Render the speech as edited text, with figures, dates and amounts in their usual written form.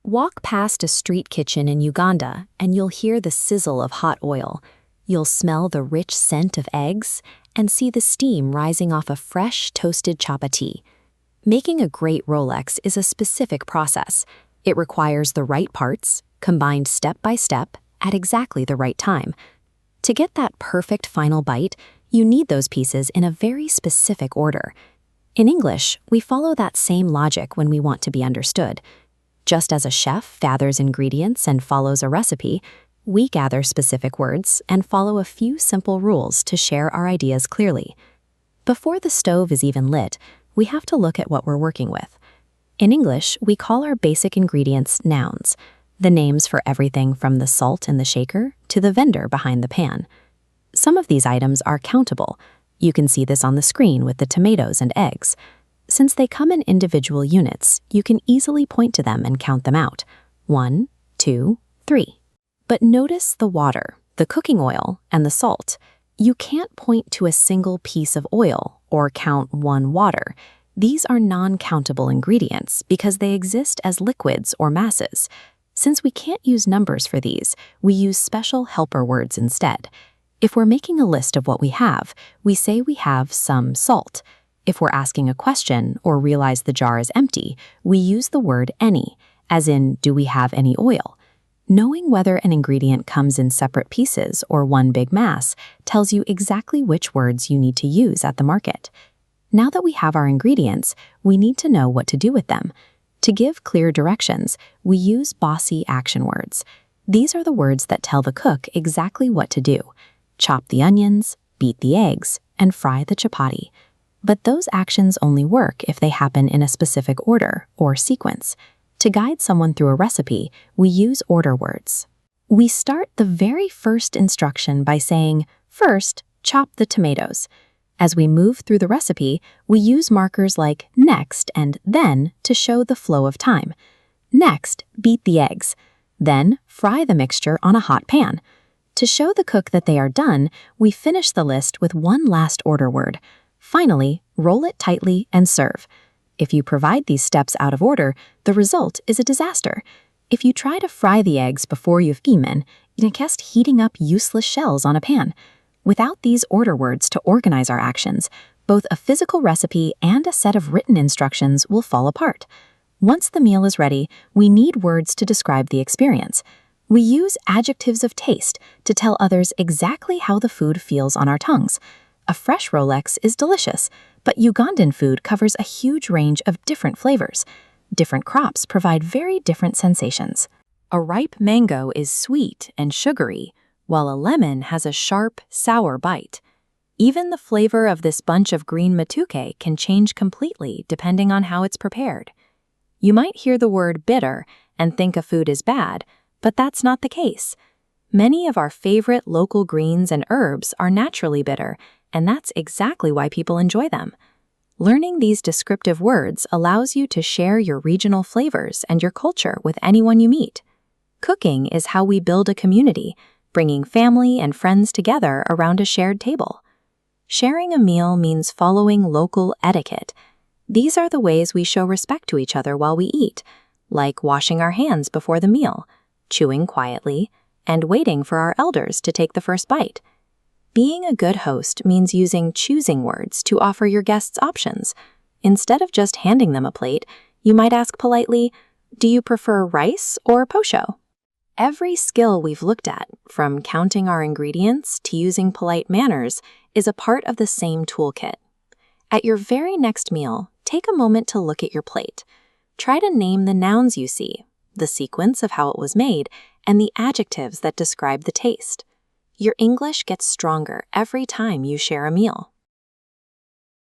Walk past a street kitchen in Uganda and you'll hear the sizzle of hot oil. You'll smell the rich scent of eggs and see the steam rising off a fresh, toasted chapati. Making a great Rolex is a specific process. It requires the right parts, combined step by step, at exactly the right time. To get that perfect final bite, you need those pieces in a very specific order. In English, we follow that same logic when we want to be understood. Just as a chef gathers ingredients and follows a recipe, we gather specific words and follow a few simple rules to share our ideas clearly. Before the stove is even lit, we have to look at what we're working with. In English, we call our basic ingredients nouns, the names for everything from the salt in the shaker to the vendor behind the pan. Some of these items are countable. You can see this on the screen with the tomatoes and eggs. Since they come in individual units, you can easily point to them and count them out. 1, 2, 3. But notice the water, the cooking oil, and the salt. You can't point to a single piece of oil or count one water. These are non-countable ingredients because they exist as liquids or masses. Since we can't use numbers for these, we use special helper words instead. If we're making a list of what we have, we say we have some salt. If we're asking a question or realize the jar is empty, we use the word any, as in, do we have any oil? Knowing whether an ingredient comes in separate pieces or one big mass tells you exactly which words you need to use at the market. Now that we have our ingredients, we need to know what to do with them. To give clear directions, we use bossy action words. These are the words that tell the cook exactly what to do. Chop the onions, beat the eggs, and fry the chapati. But those actions only work if they happen in a specific order or sequence. To guide someone through a recipe, we use order words. We start the very first instruction by saying, first, chop the tomatoes. As we move through the recipe, we use markers like next and then to show the flow of time. Next, beat the eggs. Then, fry the mixture on a hot pan. To show the cook that they are done, we finish the list with one last order word. Finally, roll it tightly and serve. If you provide these steps out of order, the result is a disaster. If you try to fry the eggs before you've eaten, you're just heating up useless shells on a pan. Without these order words to organize our actions, both a physical recipe and a set of written instructions will fall apart. Once the meal is ready, we need words to describe the experience. We use adjectives of taste to tell others exactly how the food feels on our tongues. A fresh Rolex is delicious, but Ugandan food covers a huge range of different flavors. Different crops provide very different sensations. A ripe mango is sweet and sugary, while a lemon has a sharp, sour bite. Even the flavor of this bunch of green matuke can change completely depending on how it's prepared. You might hear the word bitter and think a food is bad, but that's not the case. Many of our favorite local greens and herbs are naturally bitter, and that's exactly why people enjoy them. Learning these descriptive words allows you to share your regional flavors and your culture with anyone you meet. Cooking is how we build a community, bringing family and friends together around a shared table. Sharing a meal means following local etiquette. These are the ways we show respect to each other while we eat, like washing our hands before the meal, chewing quietly, and waiting for our elders to take the first bite. Being a good host means using choosing words to offer your guests options. Instead of just handing them a plate, you might ask politely, "Do you prefer rice or posho?" Every skill we've looked at, from counting our ingredients to using polite manners, is a part of the same toolkit. At your very next meal, take a moment to look at your plate. Try to name the nouns you see, the sequence of how it was made, and the adjectives that describe the taste. Your English gets stronger every time you share a meal.